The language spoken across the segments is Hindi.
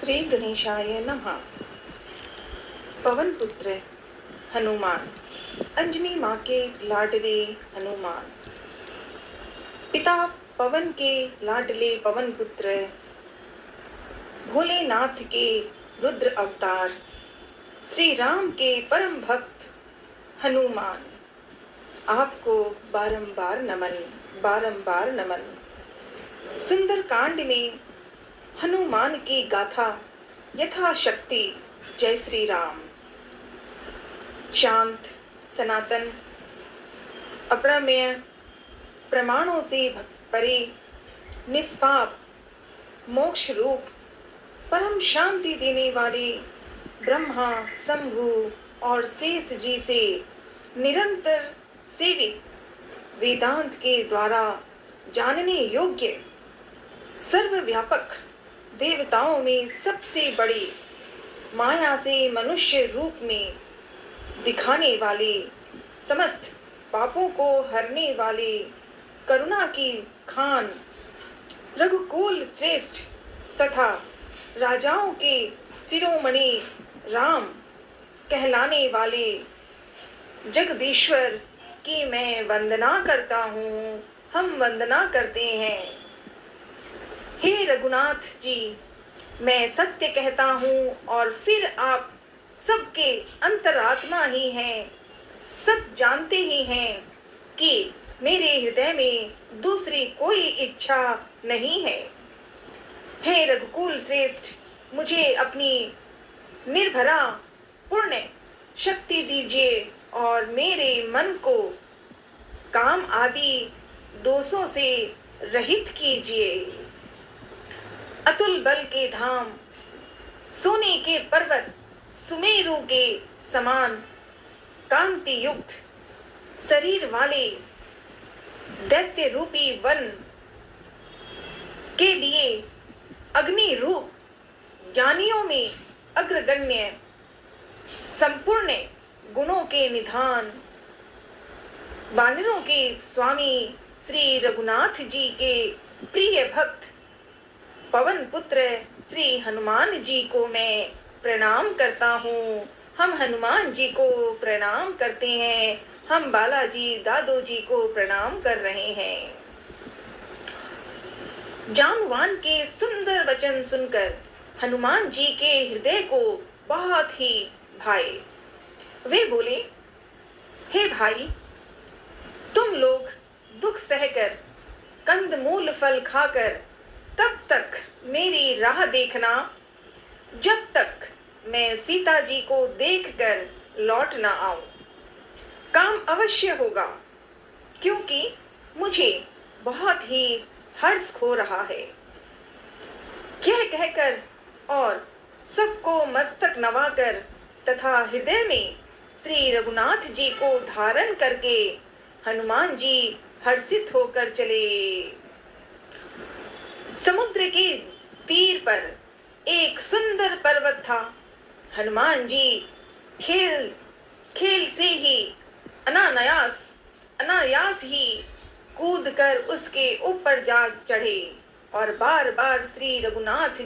श्री गणेशाय नमः। पवन पुत्र हनुमान, अंजनी माँ के लाडले हनुमान। पिता पवन के लाडले पवन पुत्र, भोलेनाथ के रुद्र अवतार, श्री राम के परम भक्त हनुमान। आपको बारंबार नमन, बारंबार नमन। सुंदर कांड में हनुमान की गाथा यथाशक्ति। जय श्री राम। शांत, सनातन, अप्रमेय, प्रमाणों से परे, निष्पाप, मोक्ष रूप, परम शांति देने वाले ब्रह्मा, शंभु और शेष जी से निरंतर सेवित, वेदांत के द्वारा जानने योग्य, सर्वव्यापक, देवताओं में सबसे बड़े, माया से मनुष्य रूप में दिखाने वाले, समस्त पापों को हरने वाले, करुणा की खान, रघुकुल श्रेष्ठ तथा राजाओं के शिरोमणि राम कहलाने वाले जगदीश्वर की मैं वंदना करता हूँ, हम वंदना करते हैं। हे रघुनाथ जी, मैं सत्य कहता हूँ और फिर आप सबके अंतरात्मा ही हैं, सब जानते ही हैं कि मेरे हृदय में दूसरी कोई इच्छा नहीं है। हे रघुकुल श्रेष्ठ, मुझे अपनी निर्भरा पूर्ण शक्ति दीजिए और मेरे मन को काम आदि दोषों से रहित कीजिए। अतुल बल के धाम, सोने के पर्वत, सुमेरु के समान कांति युक्त शरीर वाले दैत्य रूपी वन के लिए अग्नि रूप, ज्ञानियों में अग्रगण्य, संपूर्ण गुणों के निधान, वानरों के स्वामी श्री रघुनाथ जी के प्रिय भक्त पवन पुत्र श्री हनुमान जी को मैं प्रणाम करता हूँ। हम हनुमान जी को प्रणाम करते हैं, हम बालाजी दादो जी को प्रणाम कर रहे हैं। जामवान के सुंदर वचन सुनकर हनुमान जी के हृदय को बहुत ही भाए। वे बोले, हे भाई, तुम लोग दुख सहकर, कंदमूल फल खाकर तब तक मेरी राह देखना जब तक मैं सीता जी को देखकर लौट ना आऊं। काम अवश्य होगा, क्योंकि मुझे बहुत ही हर्ष हो रहा है। यह कहकर और सबको मस्तक नवाकर तथा हृदय में श्री रघुनाथ जी को धारण करके हनुमान जी हर्षित होकर चले। समुद्र के तीर पर एक सुंदर पर्वत था। हनुमान जी खेल से ही अनायास ही कूदकर उसके ऊपर जा चढ़े और बार बार श्री रघुनाथ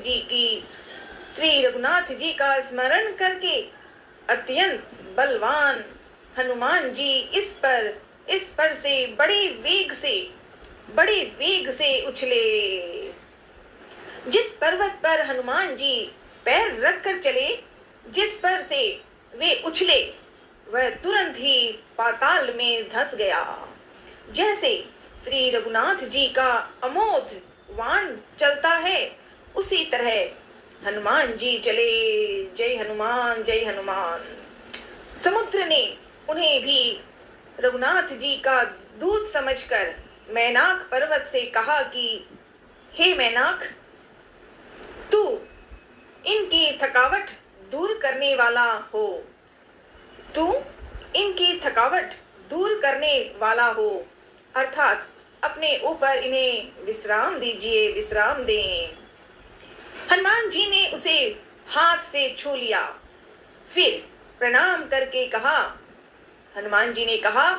जी का स्मरण करके अत्यंत बलवान हनुमान जी इस पर से बड़े वेग से उछले। जिस पर्वत पर हनुमान जी पैर रखकर चले, जिस पर से वे उछले, वह तुरंत ही पाताल में धंस गया। जैसे श्री रघुनाथ जी का अमोघ वाण चलता है, उसी तरह हनुमान जी चले। जय हनुमान, जय हनुमान। समुद्र ने उन्हें भी रघुनाथ जी का दूत समझकर मैनाक पर्वत से कहा कि हे मैनाक, तू इनकी थकावट दूर करने वाला हो, तू इनकी थकावट दूर करने वाला हो, अर्थात अपने ऊपर इन्हें विश्राम दीजिए, विश्राम दें। हनुमान जी ने उसे हाथ से छू लिया, फिर प्रणाम करके कहा, हनुमान जी ने कहा,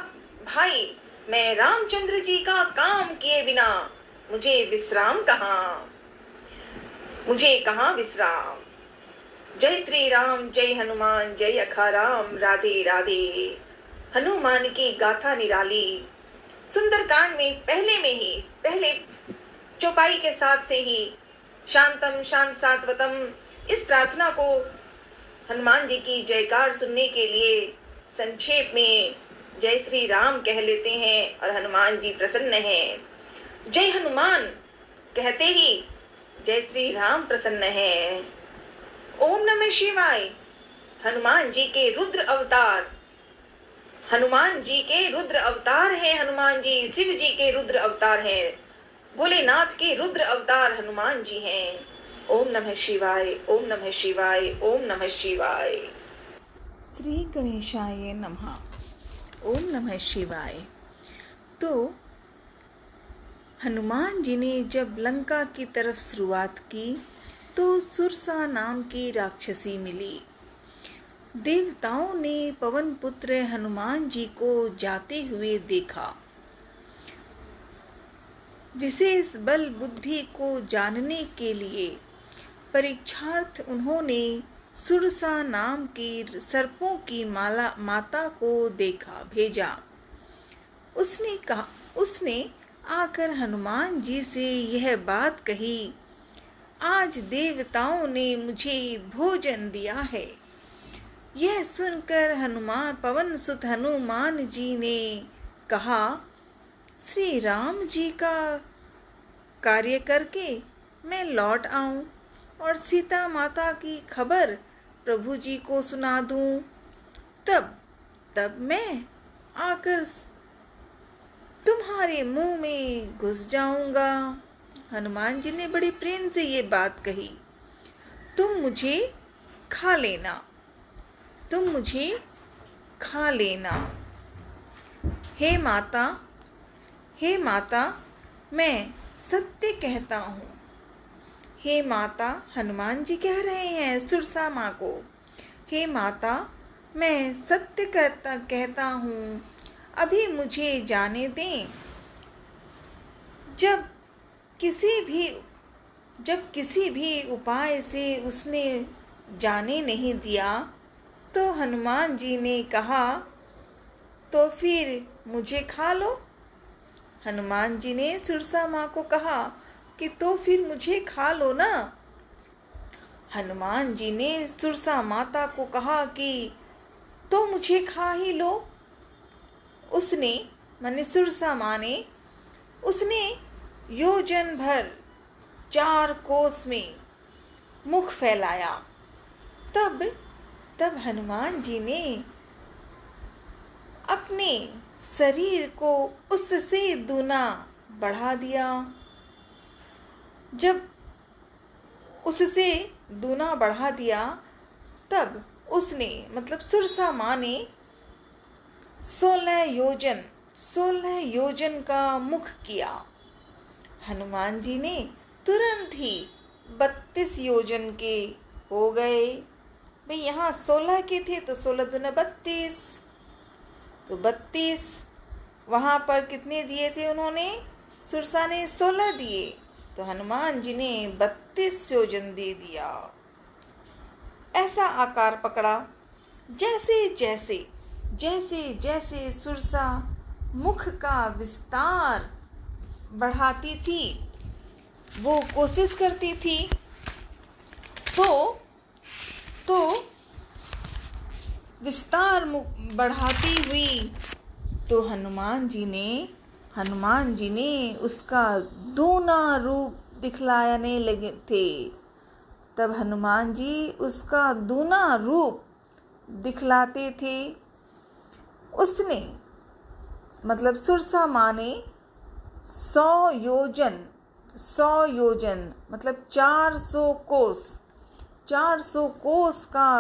भाई, मैं रामचंद्र जी का काम किए बिना मुझे विश्राम कहाँ विश्राम। जय श्री राम, जय हनुमान, जय अखा राम, राधे राधे। हनुमान की गाथा निराली। सुंदरकांड में पहले चौपाई के साथ से ही शांतम शांत सात्वतम इस प्रार्थना को हनुमान जी की जयकार सुनने के लिए संक्षेप में जय श्री राम कह लेते हैं और हनुमान जी प्रसन्न हैं। जय हनुमान कहते ही जय श्री राम प्रसन्न हैं। ओम नमः शिवाय। हनुमान जी के रुद्र अवतार, हनुमान जी के रुद्र अवतार हैं। हनुमान जी शिव जी के रुद्र अवतार हैं। भोलेनाथ के रुद्र अवतार हनुमान जी हैं। ओम नमः शिवाय, ओम नमः शिवाय, ओम नमः शिवाय। श्री गणेशाय नमः। ओम नमः शिवाय। तो हनुमान जी ने जब लंका की तरफ शुरुआत की तो सुरसा नाम की राक्षसी मिली। देवताओं ने पवन पुत्र हनुमान जी को जाते हुए देखा। विशेष बल बुद्धि को जानने के लिए परीक्षार्थ उन्होंने सुरसा नाम की सर्पों की माता को भेजा। उसने आकर हनुमान जी से यह बात कही, आज देवताओं ने मुझे भोजन दिया है। यह सुनकर पवन सुत हनुमान जी ने कहा, श्री राम जी का कार्य करके मैं लौट आऊं और सीता माता की खबर प्रभु जी को सुना दूं, तब मैं आकर तुम्हारे मुंह में घुस जाऊंगा। हनुमान जी ने बड़ी प्रेम से ये बात कही, तुम मुझे खा लेना, तुम मुझे खा लेना। हे माता, मैं सत्य कहता हूँ। हे माता, हनुमान जी कह रहे हैं सुरसा माँ को, हे माता, मैं सत्य कहता हूँ, अभी मुझे जाने दें। जब किसी भी उपाय से उसने जाने नहीं दिया तो हनुमान जी ने कहा, तो फिर मुझे खा लो। हनुमान जी ने सुरसा माँ को कहा कि तो फिर मुझे खा लो ना। हनुमान जी ने सुरसा माता को कहा कि तो मुझे खा ही लो। उसने माने सुरसा माँ ने उसने योजन भर 4 कोस में मुख फैलाया। तब हनुमान जी ने अपने शरीर को उससे दूना बढ़ा दिया। जब उससे दूना बढ़ा दिया तब उसने मतलब सुरसा माँ ने 16 योजन का मुख किया। हनुमान जी ने तुरंत ही 32 योजन के हो गए। भाई यहाँ 16 के थे तो 16 दूना 32, तो 32 वहाँ पर कितने दिए थे उन्होंने? सुरसा ने 16 दिए, तो हनुमान जी ने 32 योजन दे दिया। ऐसा आकार पकड़ा जैसे जैसे सुरसा मुख का विस्तार बढ़ाती थी, वो कोशिश करती थी, तो विस्तार बढ़ाती हुई तो हनुमान जी ने उसका दूना रूप दिखलाने लगे थे। तब हनुमान जी उसका दूना रूप दिखलाते थे। उसने मतलब सुरसा माँ ने 100 योजन मतलब 400 कोस का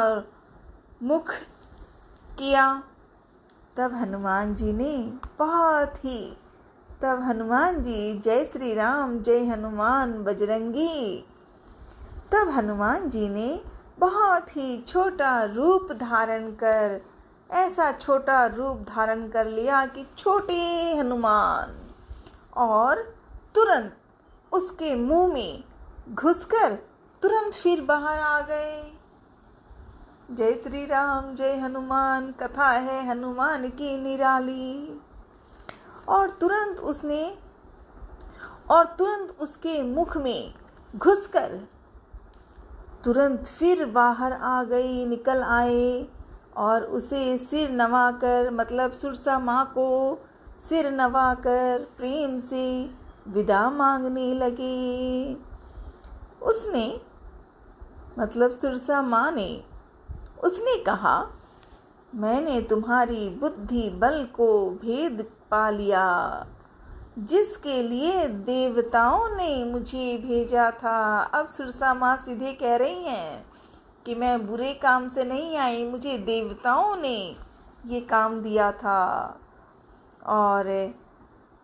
मुख किया। तब हनुमान जी जय श्री राम, जय हनुमान बजरंगी। तब हनुमान जी ने बहुत ही छोटा रूप धारण कर ऐसा छोटा रूप धारण कर लिया कि छोटे हनुमान, और तुरंत उसके मुंह में घुसकर तुरंत फिर बाहर आ गए। जय श्री राम जय हनुमान, कथा है हनुमान की निराली। और तुरंत उसके मुख में घुसकर तुरंत फिर बाहर आ गई, निकल आए और उसे सिर नवाकर, मतलब सुरसा माँ को सिर नवाकर प्रेम से विदा मांगने लगे। उसने, मतलब सुरसा माँ ने, उसने कहा, मैंने तुम्हारी बुद्धि बल को भेद पा लिया, जिसके लिए देवताओं ने मुझे भेजा था। अब सुरसा माँ सीधे कह रही हैं कि मैं बुरे काम से नहीं आई, मुझे देवताओं ने ये काम दिया था और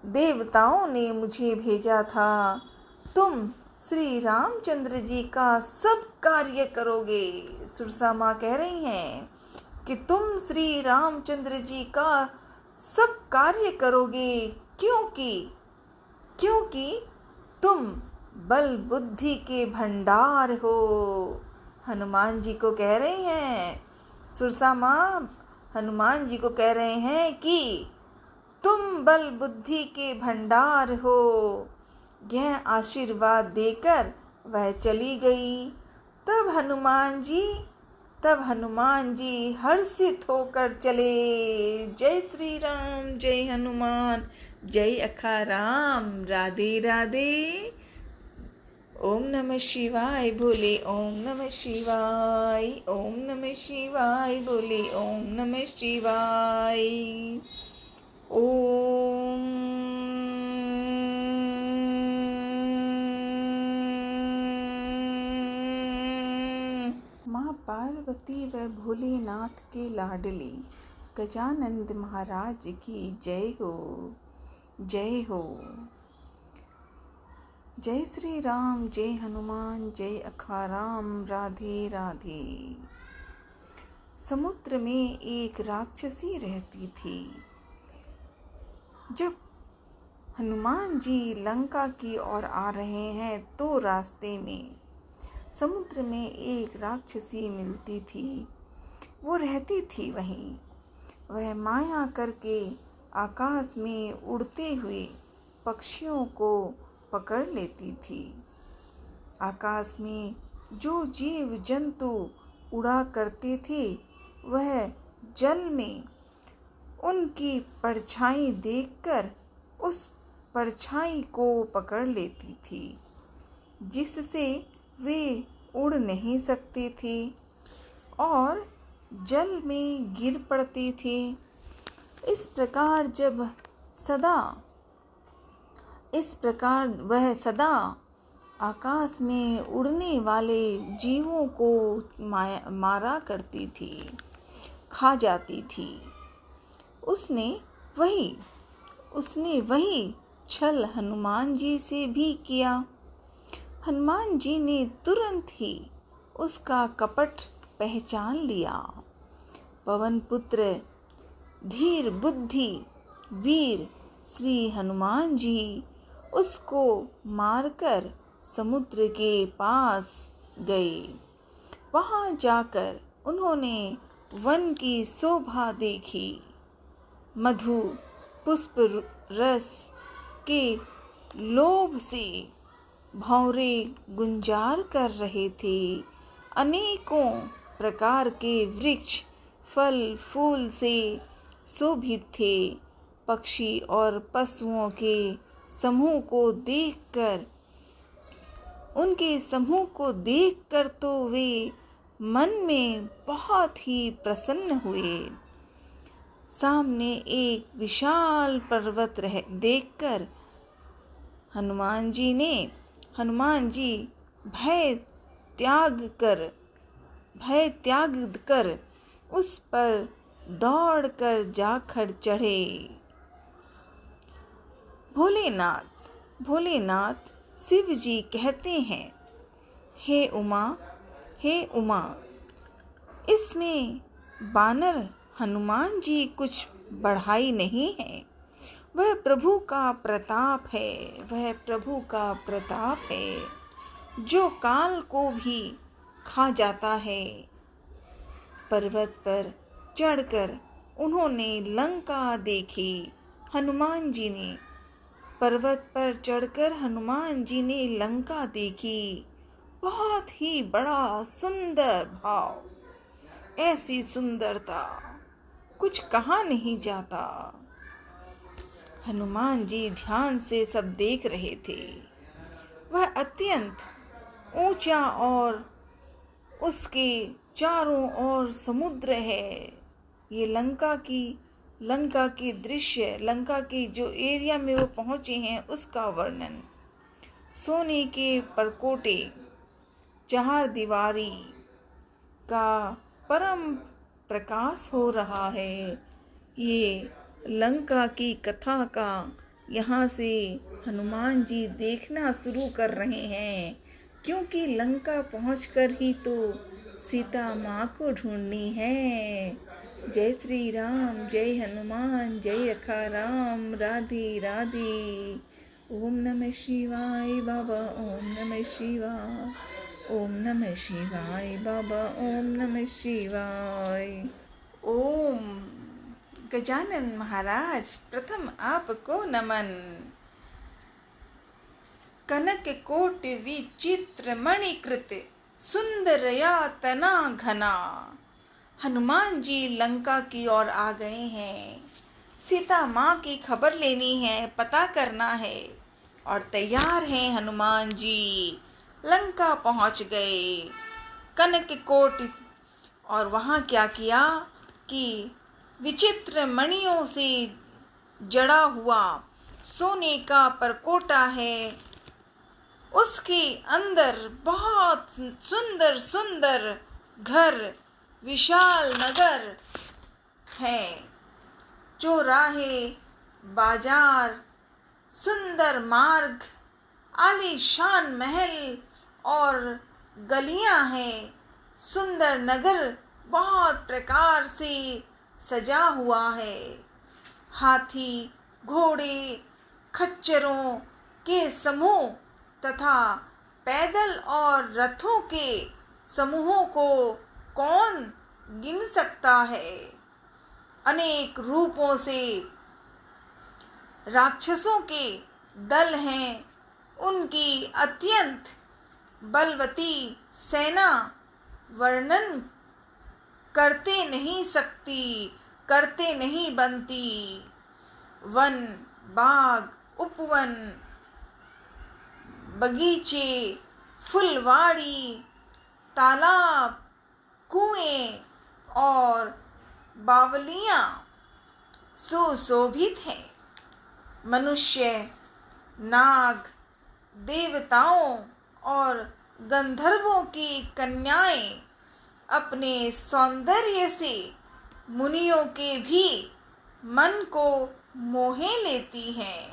देवताओं ने मुझे भेजा था। तुम श्री रामचंद्र जी का सब कार्य करोगे। सुरसा माँ कह रही हैं कि तुम श्री रामचंद्र जी का सब कार्य करोगे, क्योंकि तुम बल बुद्धि के भंडार हो। हनुमान जी को कह रहे हैं, सुरसा माँ हनुमान जी को कह रहे हैं कि तुम बल बुद्धि के भंडार हो। यह आशीर्वाद देकर वह चली गई। तब हनुमान जी हर्षित होकर चले। जय श्री राम जय हनुमान, जय अखा राम, राधे राधे। ओम नमः शिवाय बोले, ओम नमः शिवाय, ओम नमः शिवाय बोले, ओम नमः शिवाय। ओम माँ पार्वती व भोलेनाथ के लाडले गजानंद महाराज की जय हो, जय हो। जय श्री राम जय हनुमान, जय अखा राम, राधे राधे। समुद्र में एक राक्षसी रहती थी। जब हनुमान जी लंका की ओर आ रहे हैं तो रास्ते में समुद्र में एक राक्षसी मिलती थी। वो रहती थी वहीं। वह माया करके आकाश में उड़ते हुए पक्षियों को पकड़ लेती थी। आकाश में जो जीव जंतु उड़ा करते थे वह जल में उनकी परछाई देखकर उस परछाई को पकड़ लेती थी, जिससे वे उड़ नहीं सकते थे और जल में गिर पड़ते थे। इस प्रकार वह सदा आकाश में उड़ने वाले जीवों को मारा करती थी, खा जाती थी। उसने वही छल हनुमान जी से भी किया। हनुमान जी ने तुरंत ही उसका कपट पहचान लिया। पवन पुत्र धीर बुद्धि वीर श्री हनुमान जी उसको मारकर समुद्र के पास गए। वहां जाकर उन्होंने वन की शोभा देखी। मधु पुष्प रस के लोभ से भौरे गुंजार कर रहे थे। अनेकों प्रकार के वृक्ष फल फूल से शोभित थे। पक्षी और पशुओं के समूह को देखकर तो वे मन में बहुत ही प्रसन्न हुए। सामने एक विशाल पर्वत देखकर हनुमान जी भय त्याग कर उस पर दौड़कर जाकर चढ़े। भोलेनाथ शिव जी कहते हैं, हे उमा, इसमें बानर हनुमान जी कुछ बढ़ाई नहीं है। वह प्रभु का प्रताप है जो काल को भी खा जाता है। पर्वत पर चढ़कर उन्होंने लंका देखी। हनुमान जी ने पर्वत पर चढ़कर हनुमान जी ने लंका देखी। बहुत ही बड़ा सुंदर भाव, ऐसी सुंदरता कुछ कहा नहीं जाता। हनुमान जी ध्यान से सब देख रहे थे। वह अत्यंत ऊंचा और उसके चारों ओर समुद्र है। ये लंका की दृश्य, लंका के जो एरिया में वो पहुंचे हैं उसका वर्णन। सोने के परकोटे, चार दीवारी का परम प्रकाश हो रहा है। ये लंका की कथा का यहाँ से हनुमान जी देखना शुरू कर रहे हैं, क्योंकि लंका पहुंचकर ही तो सीता माँ को ढूंढनी है। जय श्री राम, जय हनुमान, जय अखा राम, राधे राधे। ओम नमः शिवाय बाबा, ओम नमः शिवाय, ओम नमः शिवाय बाबा, ओम नमः शिवाय। ओम गजानन महाराज प्रथम आपको नमन। कनक कोट विचित्र मणिकृत सुंदरया तना घना। हनुमान जी लंका की ओर आ गए हैं। सीता माँ की खबर लेनी है, पता करना है और तैयार हैं हनुमान जी। लंका पहुंच गए कनक कोट, और वहाँ क्या किया कि विचित्र मणियों से जड़ा हुआ सोने का परकोटा है। उसके अंदर बहुत सुंदर सुंदर घर, विशाल नगर है। चौराहे, बाजार, सुंदर मार्ग, आलीशान महल और गलियां हैं। सुंदर नगर बहुत प्रकार से सजा हुआ है। हाथी, घोड़े, खच्चरों के समूह तथा पैदल और रथों के समूहों को कौन गिन सकता है। अनेक रूपों से राक्षसों के दल हैं। उनकी अत्यंत बलवती सेना वर्णन करते नहीं बनती। वन, बाग, उपवन, बगीचे, फुलवाड़ी, तालाब, कुएं और बावलियां सुशोभित हैं। मनुष्य, नाग, देवताओं और गंधर्वों की कन्याएं अपने सौंदर्य से मुनियों के भी मन को मोहे लेती हैं।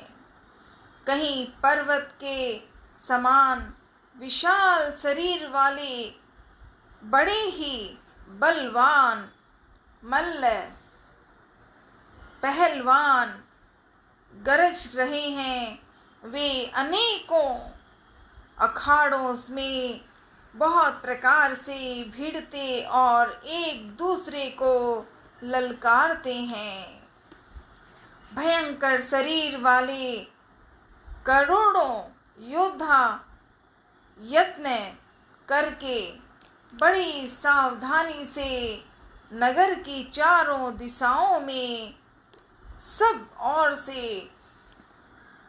कहीं पर्वत के समान विशाल शरीर वाले बड़े ही बलवान मल्ल पहलवान गरज रहे हैं। वे अनेकों अखाड़ों में बहुत प्रकार से भिड़ते और एक दूसरे को ललकारते हैं। भयंकर शरीर वाले करोड़ों योद्धा यत्न करके बड़ी सावधानी से नगर की चारों दिशाओं में सब ओर से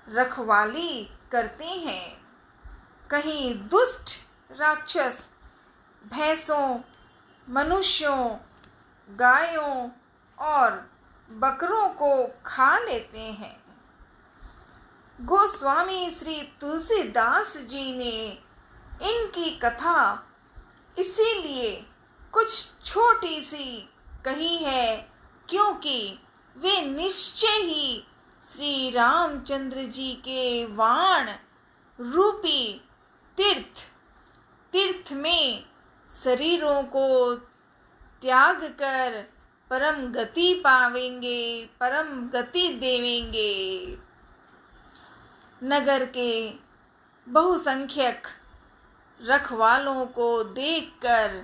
रखवाली करते हैं। कहीं दुष्ट राक्षस भैंसों, मनुष्यों, गायों और बकरों को खा लेते हैं। गोस्वामी श्री तुलसीदास जी ने इनकी कथा इसीलिए कुछ छोटी सी कही है, क्योंकि वे निश्चय ही श्री रामचंद्र जी के वाण रूपी तीर्थ में शरीरों को त्याग कर परम गति पावेंगे, परम गति देवेंगे। नगर के बहुसंख्यक रखवालों को देखकर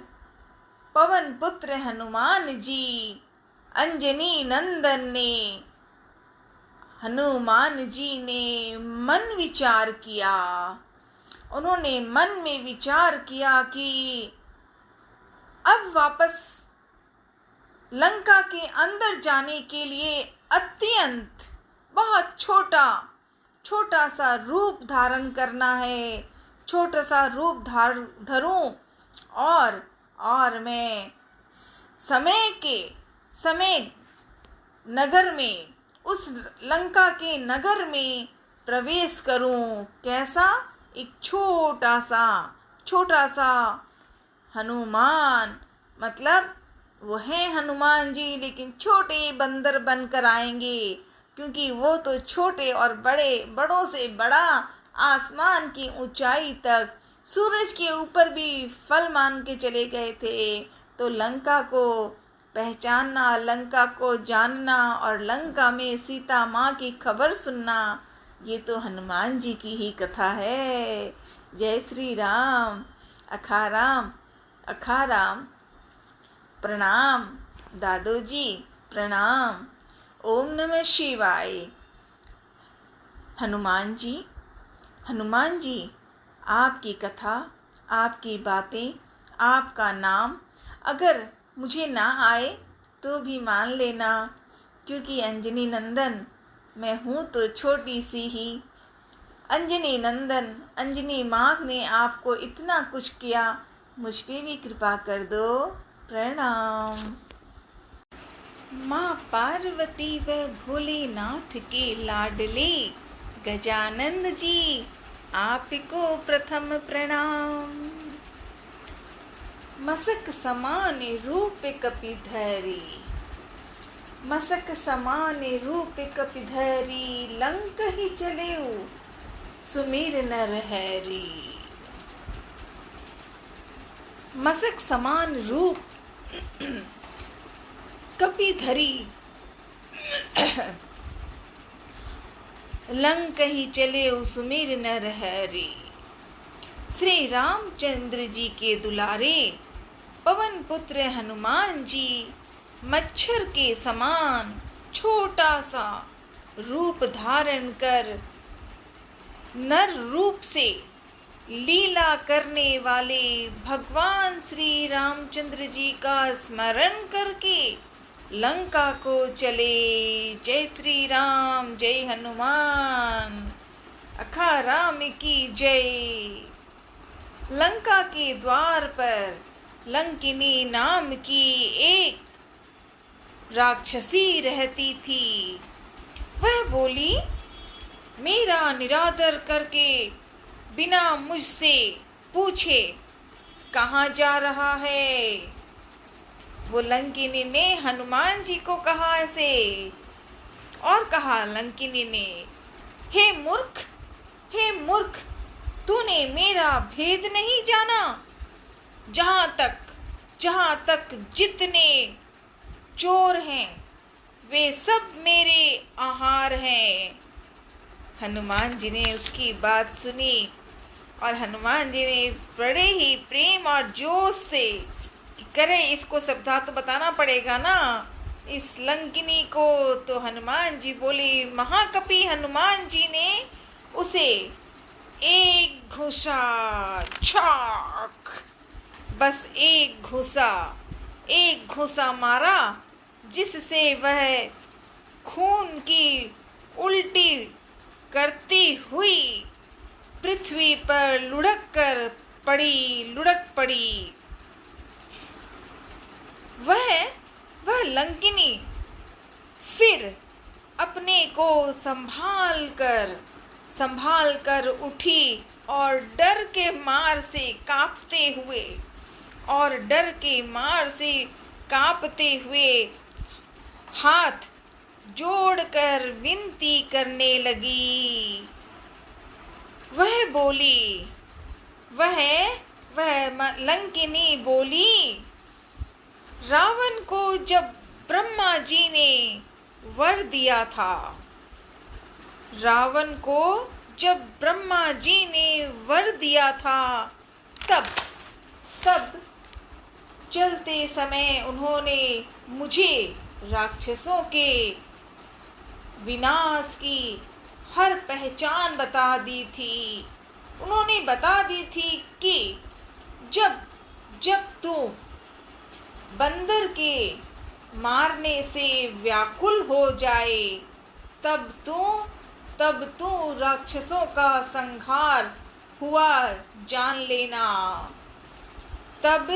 पवन पुत्र हनुमान जी अंजनी नंदन ने हनुमान जी ने मन विचार किया। उन्होंने मन में विचार किया कि अब वापस लंका के अंदर जाने के लिए अत्यंत बहुत छोटा सा रूप धारण करना है। छोटा सा रूप धरूं और मैं समय नगर में, उस लंका के नगर में प्रवेश करूं। कैसा? एक छोटा सा हनुमान, मतलब वो हैं हनुमान जी, लेकिन छोटे बंदर बनकर आएंगे, क्योंकि वो तो छोटे और बड़ों से बड़ा आसमान की ऊंचाई तक सूरज के ऊपर भी फल मान के चले गए थे। तो लंका को पहचानना, लंका को जानना और लंका में सीता माँ की खबर सुनना, ये तो हनुमान जी की ही कथा है। जय श्री राम। अखाराम प्रणाम दादू जी, प्रणाम। ओम नमः शिवाय। हनुमान जी, आपकी कथा, आपकी बातें, आपका नाम अगर मुझे ना आए तो भी मान लेना, क्योंकि अंजनी नंदन मैं हूँ तो छोटी सी ही। अंजनी नंदन, अंजनी माँ ने आपको इतना कुछ किया, मुझ पे भी कृपा कर दो। प्रणाम। माँ पार्वती व भोलेनाथ के लाडले गजानंद जी, आपको प्रथम प्रणाम। मसक समान रूप कपिधरी, मसक समान रूप कपिधरी, लंक ही चलेऊ सुमिर नर हैरी। मसक समान रूप कपिधरी, लंक ही चले सुमिर नर हैरी। श्री रामचंद्र जी के दुलारे पवन पुत्र हनुमान जी मच्छर के समान छोटा सा रूप धारण कर नर रूप से लीला करने वाले भगवान श्री रामचंद्र जी का स्मरण करके लंका को चले। जय श्री राम, जय हनुमान। अखाराम की जय। लंका के द्वार पर लंकिनी नाम की एक राक्षसी रहती थी। वह बोली, मेरा निरादर करके बिना मुझसे पूछे कहाँ जा रहा है। वो लंकिनी ने हनुमान जी को कहा ऐसे, और कहा लंकिनी ने, हे मूर्ख, तूने मेरा भेद नहीं जाना। जहाँ तक जितने चोर हैं वे सब मेरे आहार हैं। हनुमान जी ने उसकी बात सुनी और हनुमान जी ने बड़े ही प्रेम और जोश से, करे इसको शब्दा तो बताना पड़ेगा ना इस लंकिनी को। तो हनुमान जी बोली, महाकपि हनुमान जी ने उसे एक घूसा, छाक, बस एक घूसा मारा, जिससे वह खून की उल्टी करती हुई पृथ्वी पर लुढ़क पड़ी। वह लंकिनी फिर अपने को संभाल कर उठी और डर के मार से कांपते हुए हाथ जोड़कर विनती करने लगी। वह लंकिनी बोली, रावण को जब ब्रह्मा जी ने वर दिया चलते समय उन्होंने मुझे राक्षसों के विनाश की हर पहचान बता दी थी। उन्होंने बता दी थी कि जब जब तू बंदर के मारने से व्याकुल हो जाए तब तू राक्षसों का संहार हुआ जान लेना। तब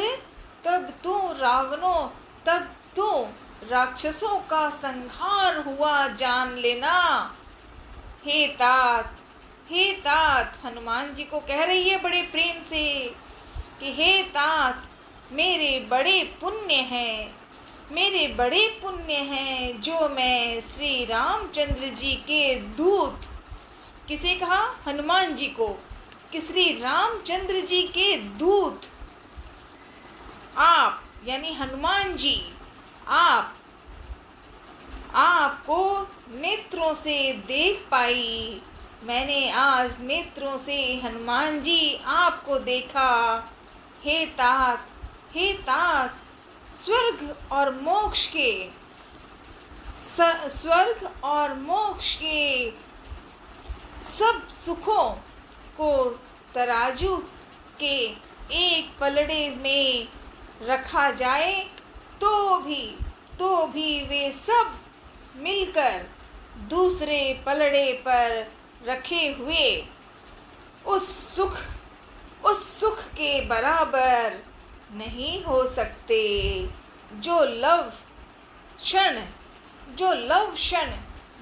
तू राक्षसों का संहार हुआ जान लेना। हे तात हनुमान जी को कह रही है बड़े प्रेम से कि हे तात, मेरे बड़े पुण्य हैं जो मैं श्री रामचंद्र जी के दूत, किसे कहा? हनुमान जी को, कि श्री रामचंद्र जी के दूत आप यानी हनुमान जी आपको नेत्रों से देख पाई। मैंने आज नेत्रों से हनुमान जी आपको देखा। हे तात, स्वर्ग और मोक्ष के सब सुखों को तराजू के एक पलड़े में रखा जाए तो भी वे सब मिलकर दूसरे पलड़े पर रखे हुए उस सुख के बराबर नहीं हो सकते जो लव क्षण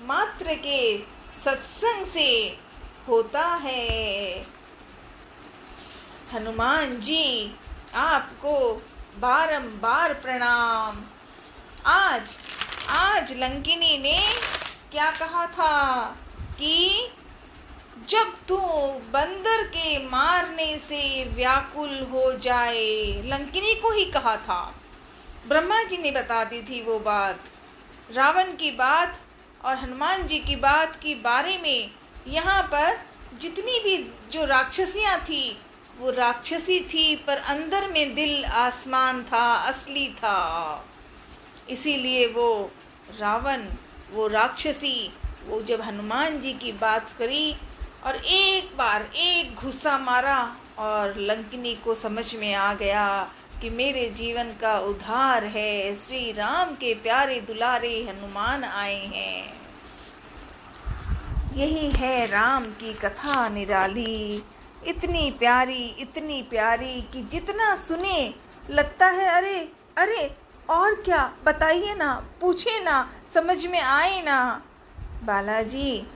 मात्र के सत्संग से होता है। हनुमान जी आपको बारंबार प्रणाम। आज लंकिनी ने क्या कहा था कि जब तू बंदर के मारने से व्याकुल हो जाए, लंकिनी को ही कहा था। ब्रह्मा जी ने बता दी थी वो बात। रावण की बात और हनुमान जी की बात के बारे में यहाँ पर जितनी भी जो राक्षसियाँ थी वो राक्षसी थी, पर अंदर में दिल आसमान था, असली था। इसीलिए वो रावण, वो राक्षसी, वो जब हनुमान जी की बात करी और एक घुसा मारा और लंकिनी को समझ में आ गया कि मेरे जीवन का उद्धार है, श्री राम के प्यारे दुलारे हनुमान आए हैं। यही है राम की कथा निराली, इतनी प्यारी कि जितना सुने लगता है अरे और क्या, बताइए ना, पूछे ना, समझ में आए ना। बालाजी,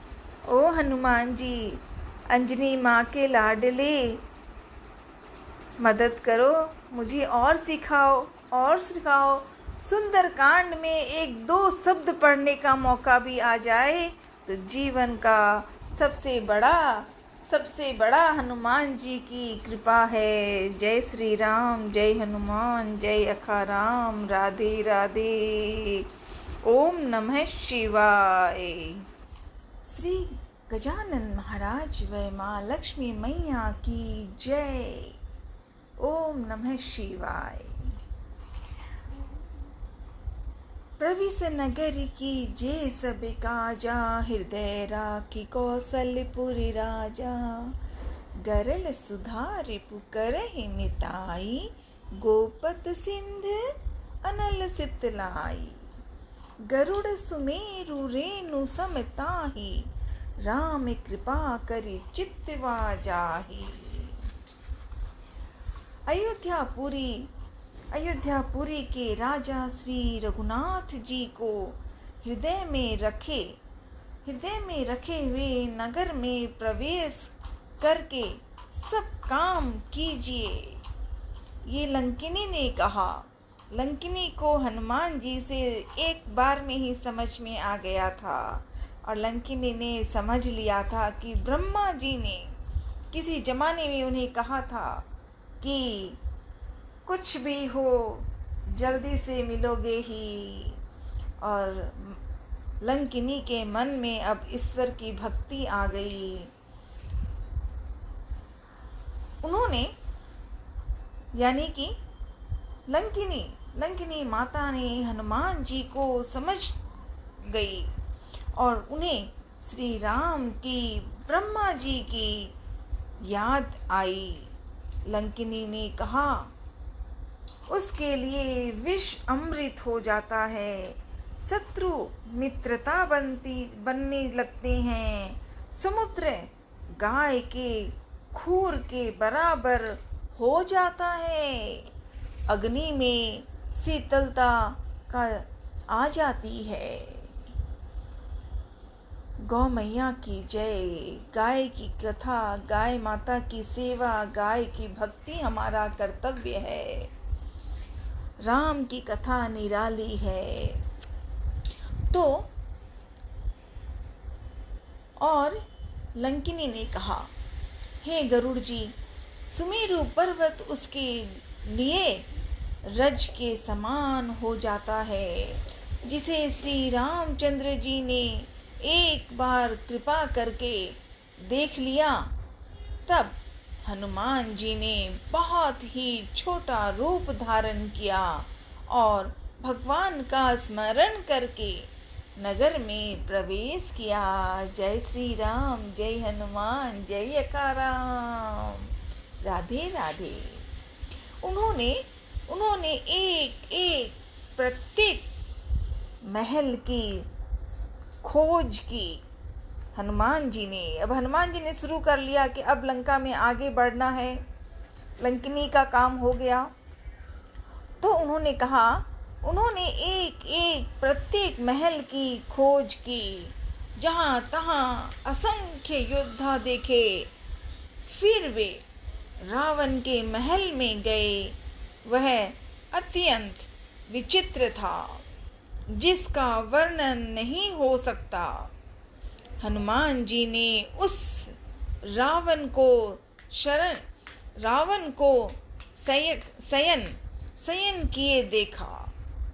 ओ हनुमान जी, अंजनी माँ के लाडले, मदद करो, मुझे और सिखाओ। सुंदर कांड में 1-2 शब्द पढ़ने का मौका भी आ जाए तो जीवन का सबसे बड़ा हनुमान जी की कृपा है। जय श्री राम, जय हनुमान, जय अखाराम, राधे राधे। ओम नमः शिवाय। श्री गजानन महाराज व माँ लक्ष्मी मैया की जय। ओम नमः शिवाय। प्रविश नगर की जय सब काजा, हृदय राखी कौशलपुरी राजा। गरल सुधारि पुकरहि मिताई, गोपत सिंध अनल सितलाई। गरुड़ सुमेरु रेणु समताही, राम कृपा करि चित्तवा जाही। अयोध्यापुरी के राजा श्री रघुनाथ जी को हृदय में रखे हुए नगर में प्रवेश करके सब काम कीजिए, ये लंकिनी ने कहा। लंकिनी को हनुमान जी से एक बार में ही समझ में आ गया था और लंकिनी ने समझ लिया था कि ब्रह्मा जी ने किसी जमाने में उन्हें कहा था कि कुछ भी हो जल्दी से मिलोगे ही। और लंकिनी के मन में अब ईश्वर की भक्ति आ गई। उन्होंने यानी कि लंकिनी माता ने हनुमान जी को समझ गई और उन्हें श्री राम की ब्रह्मा जी की याद आई। लंकिनी ने कहा, उसके लिए विष अमृत हो जाता है, शत्रु मित्रता बनने लगते हैं, समुद्र गाय के खूर के बराबर हो जाता है, अग्नि में शीतलता का आ जाती है। गौ मैया की जय। गाय की कथा, गाय माता की सेवा, गाय की भक्ति हमारा कर्तव्य है। राम की कथा निराली है। तो और लंकिनी ने कहा, हे गरुड़ जी, सुमेरु पर्वत उसके लिए रज के समान हो जाता है, जिसे श्री रामचंद्र जी ने एक बार कृपा करके देख लिया। तब हनुमान जी ने बहुत ही छोटा रूप धारण किया और भगवान का स्मरण करके नगर में प्रवेश किया। जय श्री राम, जय हनुमान, जय अकाराम। राधे राधे। उन्होंने एक प्रत्येक महल की खोज की। हनुमान जी ने शुरू कर लिया कि अब लंका में आगे बढ़ना है, लंकिनी का काम हो गया। तो उन्होंने एक प्रत्येक महल की खोज की, जहाँ तहाँ असंख्य योद्धा देखे। फिर वे रावण के महल में गए। वह अत्यंत विचित्र था, जिसका वर्णन नहीं हो सकता। हनुमान जी ने उस रावण को शयन किए देखा,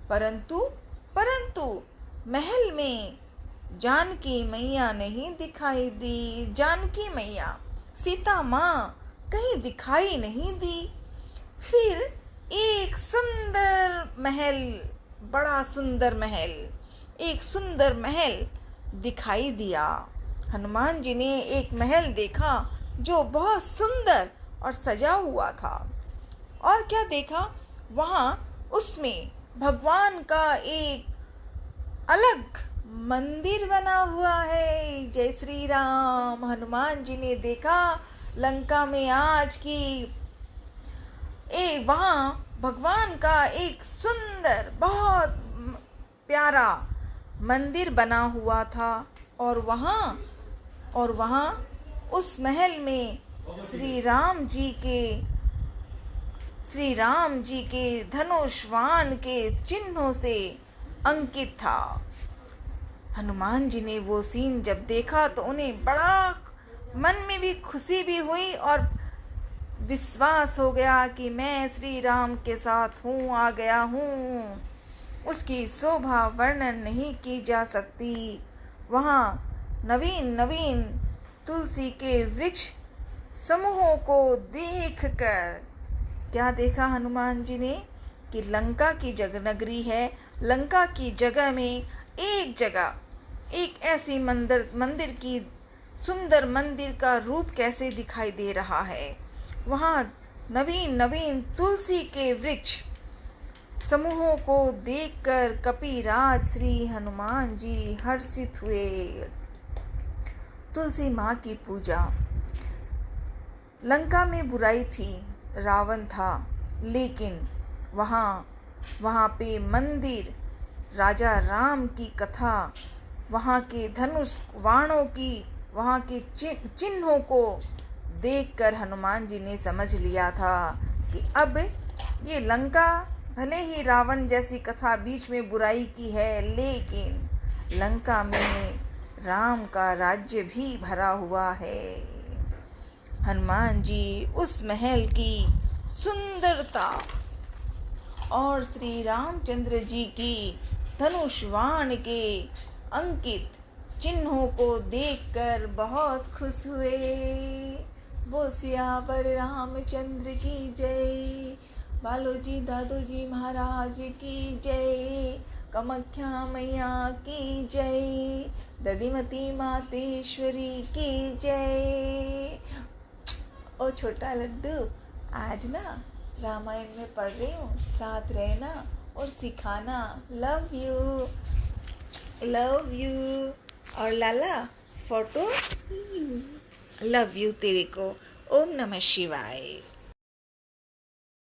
परंतु महल में जानकी मैया नहीं दिखाई दी। जानकी मैया, सीता माँ कहीं दिखाई नहीं दी। फिर एक बड़ा सुंदर महल दिखाई दिया। हनुमान जी ने एक महल देखा जो बहुत सुंदर और सजा हुआ था। और क्या देखा, उसमें भगवान का एक अलग मंदिर बना हुआ है। जय श्री राम। हनुमान जी ने देखा लंका में आज की वहाँ भगवान का एक सुंदर बहुत प्यारा मंदिर बना हुआ था। और वहाँ उस महल में श्री राम जी के धनुष बाण के चिन्हों से अंकित था। हनुमान जी ने वो सीन जब देखा तो उन्हें बड़ा मन में भी खुशी भी हुई और विश्वास हो गया कि मैं श्री राम के साथ आ गया हूँ। उसकी शोभा वर्णन नहीं की जा सकती। वहाँ नवीन तुलसी के वृक्ष समूहों को देखकर क्या देखा हनुमान जी ने कि लंका की नगरी है। लंका की जगह में एक ऐसी मंदिर की सुंदर मंदिर का रूप कैसे दिखाई दे रहा है। वहाँ नवीन तुलसी के वृक्ष समूहों को देखकर कपिराज श्री हनुमान जी हर्षित हुए। तुलसी माँ की पूजा। लंका में बुराई थी, रावण था, लेकिन वहाँ पे मंदिर, राजा राम की कथा, वहाँ के धनुष बाणों की, वहाँ के चिन्हों को देखकर हनुमान जी ने समझ लिया था कि अब ये लंका भले ही रावण जैसी कथा बीच में बुराई की है, लेकिन लंका में राम का राज्य भी भरा हुआ है। हनुमान जी उस महल की सुंदरता और श्री रामचंद्र जी की धनुष बाण के अंकित चिन्हों को देखकर बहुत खुश हुए। बोल सियावर रामचंद्र की जय। बालोजी दादोजी महाराज की जय, कामाख्या मैया की जय, दधिमती मातेश्वरी की जय। ओ छोटा लड्डू, आज ना रामायण में पढ़ रही हूँ, साथ रहना और सिखाना। Love you, love you. और लाला फोटो, लव यू तेरे को। ओम नमः शिवाय।